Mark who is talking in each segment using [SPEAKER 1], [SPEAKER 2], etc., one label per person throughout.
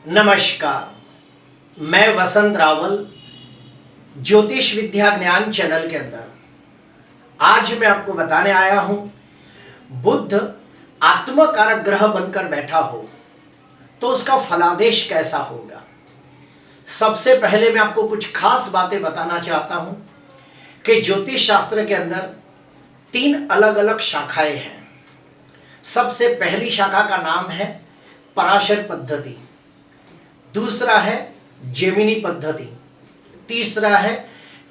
[SPEAKER 1] नमस्कार, मैं वसंत रावल ज्योतिष विद्या ज्ञान चैनल के अंदर आज मैं आपको बताने आया हूं, बुध आत्मकारक ग्रह बनकर बैठा हो तो उसका फलादेश कैसा होगा। सबसे पहले मैं आपको कुछ खास बातें बताना चाहता हूं कि ज्योतिष शास्त्र के अंदर 3 अलग अलग शाखाएं हैं। सबसे पहली शाखा का नाम है पराशर पद्धति, दूसरा है जेमिनी पद्धति, तीसरा है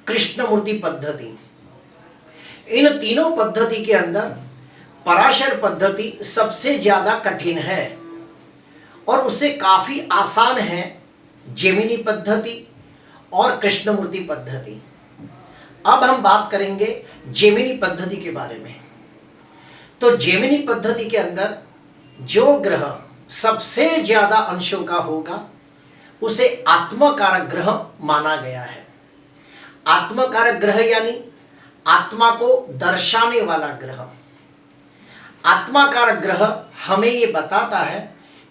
[SPEAKER 1] कृष्णमूर्ति पद्धति। इन तीनों पद्धति के अंदर पराशर पद्धति सबसे ज्यादा कठिन है और उससे काफी आसान है जेमिनी पद्धति और कृष्णमूर्ति पद्धति। अब हम बात करेंगे जेमिनी पद्धति के बारे में। तो जेमिनी पद्धति के अंदर जो ग्रह सबसे ज्यादा अंशों का होगा उसे आत्मकारक ग्रह माना गया है। आत्मकारक ग्रह यानी आत्मा को दर्शाने वाला ग्रह। आत्माकारक ग्रह हमें ये बताता है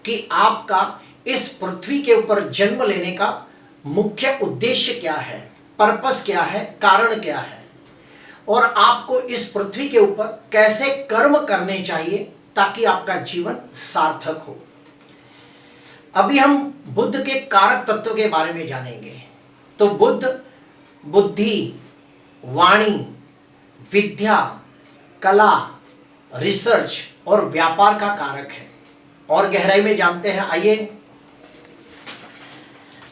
[SPEAKER 1] कि आपका इस पृथ्वी के ऊपर जन्म लेने का मुख्य उद्देश्य क्या है, पर्पस क्या है, कारण क्या है और आपको इस पृथ्वी के ऊपर कैसे कर्म करने चाहिए ताकि आपका जीवन सार्थक हो। अभी हम बुध के कारक तत्व के बारे में जानेंगे। तो बुध बुद्धि, वाणी, विद्या, कला, रिसर्च और व्यापार का कारक है। और गहराई में जानते हैं, आइए।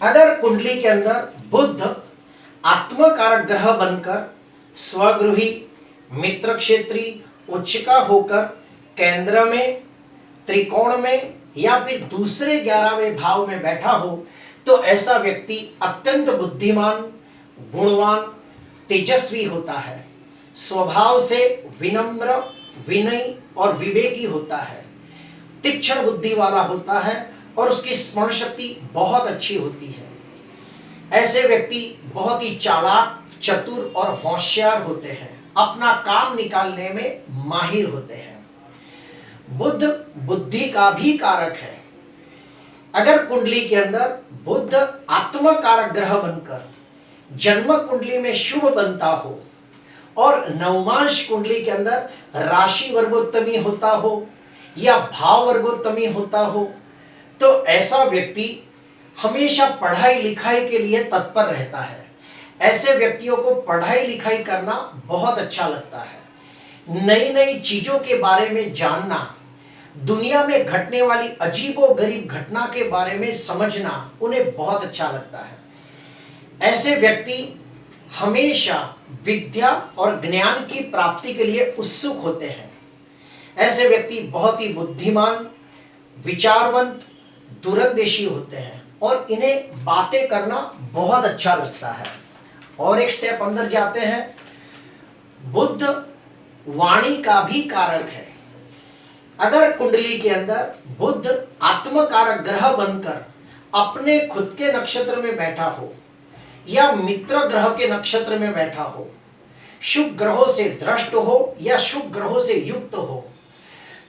[SPEAKER 1] अगर कुंडली के अंदर बुध आत्मकारक ग्रह बनकर स्वगृही, मित्र क्षेत्री, उच्चका होकर केंद्र में, त्रिकोण में या फिर दूसरे 11वें भाव में बैठा हो तो ऐसा व्यक्ति अत्यंत बुद्धिमान, गुणवान, तेजस्वी होता है। स्वभाव से विनम्र, विनयी और विवेकी होता है। तीक्ष्ण बुद्धि वाला होता है और उसकी स्मरण शक्ति बहुत अच्छी होती है। ऐसे व्यक्ति बहुत ही चालाक, चतुर और होशियार होते हैं। अपना काम निकालने में माहिर होते हैं। बुध बुद्धि का भी कारक है। अगर कुंडली के अंदर बुध आत्मकारक ग्रह बनकर जन्म कुंडली में शुभ बनता हो और नवमांश कुंडली के अंदर राशि वर्गोत्तमी होता हो या भाव वर्गोत्तमी होता हो तो ऐसा व्यक्ति हमेशा पढ़ाई लिखाई के लिए तत्पर रहता है। ऐसे व्यक्तियों को पढ़ाई लिखाई करना बहुत अच्छा लगता है। नई नई चीजों के बारे में जानना, दुनिया में घटने वाली अजीबोगरीब घटना के बारे में समझना उन्हें बहुत अच्छा लगता है। ऐसे व्यक्ति हमेशा विद्या और ज्ञान की प्राप्ति के लिए उत्सुक होते हैं। ऐसे व्यक्ति बहुत ही बुद्धिमान, विचारवंत, दूरंदेशी होते हैं और इन्हें बातें करना बहुत अच्छा लगता है। और एक स्टेप अंदर जाते हैं। बुध वाणी का भी कारक है। अगर कुंडली के अंदर बुध आत्मकारक ग्रह बनकर अपने खुद के नक्षत्र में बैठा हो या मित्र ग्रह के नक्षत्र में बैठा हो, शुभ ग्रहों से दृष्ट हो या शुभ ग्रहों से युक्त हो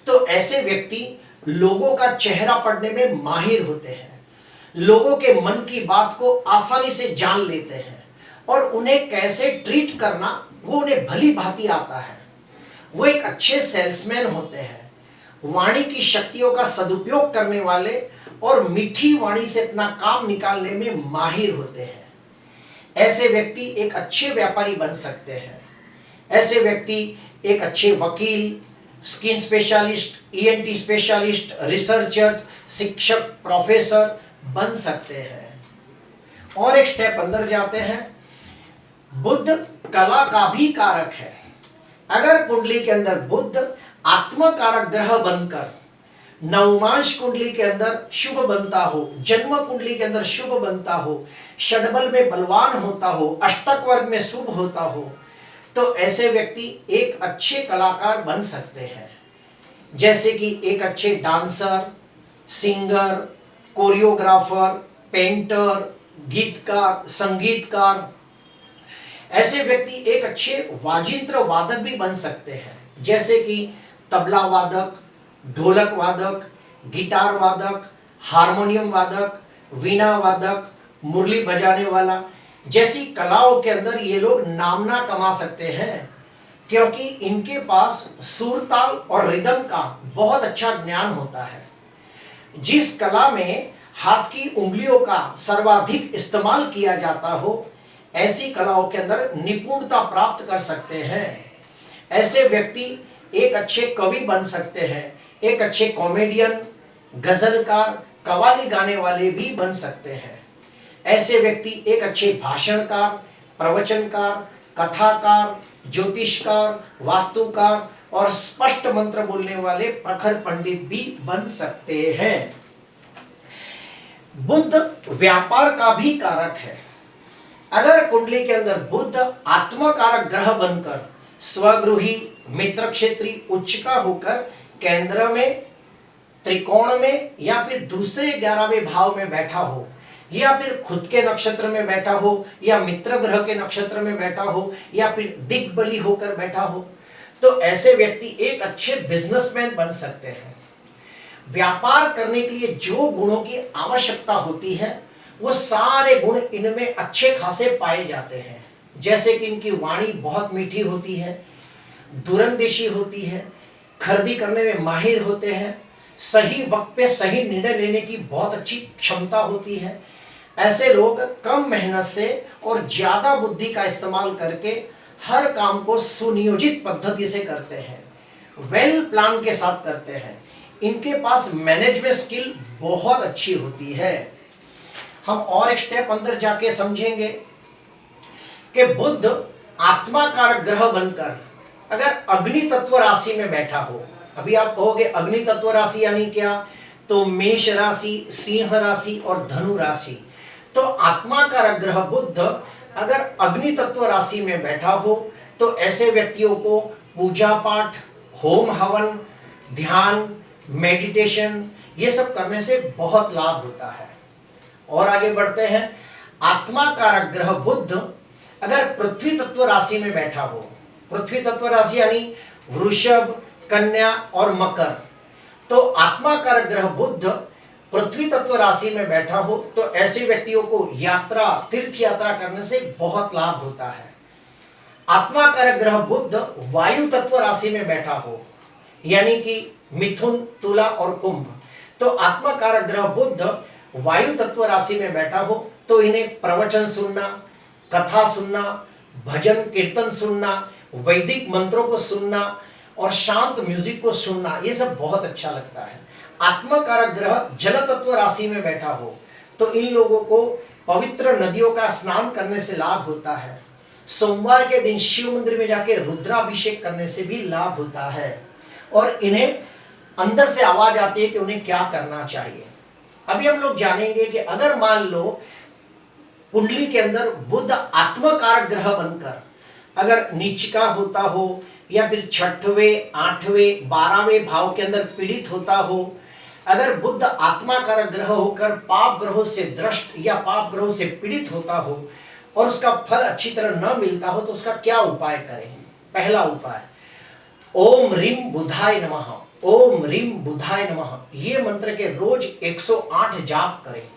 [SPEAKER 1] तो ऐसे व्यक्ति लोगों का चेहरा पढ़ने में माहिर होते हैं। लोगों के मन की बात को आसानी से जान लेते हैं और उन्हें कैसे ट्रीट करना वो उन्हें भली भांति आता है। वो एक अच्छे सेल्समैन होते हैं। वाणी की शक्तियों का सदुपयोग करने वाले और मीठी वाणी से अपना काम निकालने में माहिर होते हैं। ऐसे व्यक्ति एक अच्छे व्यापारी बन सकते हैं। ऐसे व्यक्ति एक अच्छे वकील, skin specialist, ENT specialist, researcher, शिक्षक, प्रोफेसर बन सकते हैं। और एक स्टेप अंदर जाते हैं। बुध कला का भी कारक है। अगर कुंडली के अंदर बुध आत्मकारक ग्रह बनकर नवमांश कुंडली के अंदर शुभ बनता हो, जन्म कुंडली के अंदर शुभ बनता हो, षडबल में बलवान होता हो, अष्टक वर्ग में शुभ होता हो तो ऐसे व्यक्ति एक अच्छे कलाकार बन सकते हैं। जैसे कि एक अच्छे डांसर, सिंगर, कोरियोग्राफर, पेंटर, गीतकार, संगीतकार। ऐसे व्यक्ति एक अच्छे वाजिंत्र वादक भी बन सकते हैं। जैसे कि तबला वादक, ढोलक वादक, गिटार वादक, हारमोनियम वादक, वीणा वादक, मुरली बजाने वाला जैसी कलाओं के अंदर ये लोग नामना कमा सकते हैं, क्योंकि इनके पास सुर ताल और रिदम का बहुत अच्छा ज्ञान होता है। जिस कला में हाथ की उंगलियों का सर्वाधिक इस्तेमाल किया जाता हो, ऐसी कलाओं के अंदर निपुणता प्राप्त कर सकते हैं। ऐसे व्यक्ति एक अच्छे कवि बन सकते हैं, एक अच्छे कॉमेडियन, गजलकार, कव्वाली गाने वाले भी बन सकते हैं। ऐसे व्यक्ति एक अच्छे भाषणकार, प्रवचनकार, कथाकार, ज्योतिषकार, वास्तुकार और स्पष्ट मंत्र बोलने वाले प्रखर पंडित भी बन सकते हैं। बुध व्यापार का भी कारक है। अगर कुंडली के अंदर बुध आत्मकारक ग्रह बनकर स्वगृही, मित्र क्षेत्री, उच्चका होकर केंद्र में, त्रिकोण में या फिर दूसरे 11वें भाव में बैठा हो, या फिर खुद के नक्षत्र में बैठा हो, या मित्र ग्रह के नक्षत्र में बैठा हो, या फिर दिग्बली होकर बैठा हो, तो ऐसे व्यक्ति एक अच्छे बिजनेसमैन बन सकते हैं। व्यापार करने के लिए जो गुणों की आवश्यकता होती है वो सारे गुण इनमें अच्छे खासे पाए जाते हैं। जैसे कि इनकी वाणी बहुत मीठी होती है, दूरंदेशी होती है, खरीदी करने में माहिर होते हैं, सही वक्त पे सही निर्णय लेने की बहुत अच्छी क्षमता होती है। ऐसे लोग कम मेहनत से और ज्यादा बुद्धि का इस्तेमाल करके हर काम को सुनियोजित पद्धति से करते हैं, वेल प्लान के साथ करते हैं। इनके पास मैनेजमेंट स्किल बहुत अच्छी होती है। हम और एक स्टेप अंदर जाके समझेंगे कि बुध आत्मा कारक ग्रह बनकर अगर अग्नि तत्व राशि में बैठा हो, अभी आप कहोगे अग्नि तत्व राशि यानी क्या, तो मेष राशि, सिंह राशि और धनु राशि। तो आत्मा कारक ग्रह बुध अगर अग्नि तत्व राशि में बैठा हो तो ऐसे व्यक्तियों को पूजा पाठ, होम हवन, ध्यान, मेडिटेशन ये सब करने से बहुत लाभ होता है। और आगे बढ़ते हैं। आत्मा कारक ग्रह बुध अगर पृथ्वी तत्व राशि में बैठा हो, पृथ्वी तत्व राशि यानी वृषभ, कन्या और मकर, तो आत्मा कारक ग्रह बुध पृथ्वी तत्व राशि में बैठा हो तो ऐसे व्यक्तियों को यात्रा, तीर्थ यात्रा करने से बहुत लाभ होता है। आत्मा कारक ग्रह बुध वायु तत्व राशि में बैठा हो, यानी कि मिथुन, तुला और कुंभ, तो आत्मा कारक ग्रह बुध वायु तत्व राशि में बैठा हो तो इन्हें प्रवचन सुनना, कथा सुनना, भजन कीर्तन सुनना, वैदिक मंत्रों को सुनना और शांत म्यूजिक को सुनना, ये सब बहुत अच्छा लगता है। आत्मा कारक ग्रह जल तत्व राशि में बैठा हो तो इन लोगों को पवित्र नदियों का स्नान करने से लाभ होता है। सोमवार के दिन शिव मंदिर में जाके रुद्राभिषेक करने से भी लाभ होता है और इन्हें अंदर से आवाज आती है कि उन्हें क्या करना चाहिए। अभी हम लोग जानेंगे कि अगर मान लो कुंडली के अंदर बुध आत्मकारक ग्रह बनकर अगर नीचका होता हो या फिर 6वें, 8वें, 12वें भाव के अंदर पीड़ित होता हो, अगर बुध आत्माकारक ग्रह होकर पाप ग्रहों से द्रष्ट या पाप ग्रहों से पीड़ित होता हो और उसका फल अच्छी तरह न मिलता हो तो उसका क्या उपाय करें। पहला उपाय, ओम रीम बुधाय नमः, ओम रीम बुधाय नमः, ये मंत्र के रोज 108 जाप करें।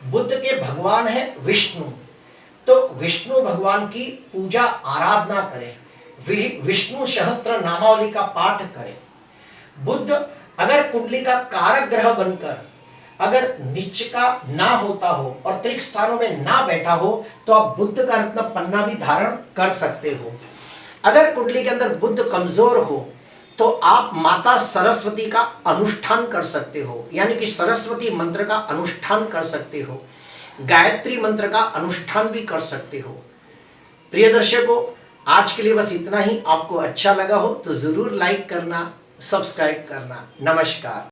[SPEAKER 1] बुद्ध के भगवान है विष्णु, तो विष्णु भगवान की पूजा आराधना करें, विष्णु सहस्त्र नामावली का पाठ करें। बुद्ध अगर कुंडली का कारक ग्रह बनकर अगर नीच का ना होता हो और त्रिक स्थानों में ना बैठा हो तो आप बुद्ध का रत्न पन्ना भी धारण कर सकते हो। अगर कुंडली के अंदर बुद्ध कमजोर हो तो आप माता सरस्वती का अनुष्ठान कर सकते हो, यानी कि सरस्वती मंत्र का अनुष्ठान कर सकते हो, गायत्री मंत्र का अनुष्ठान भी कर सकते हो। प्रिय दर्शकों, आज के लिए बस इतना ही। आपको अच्छा लगा हो तो जरूर लाइक करना, सब्सक्राइब करना। नमस्कार।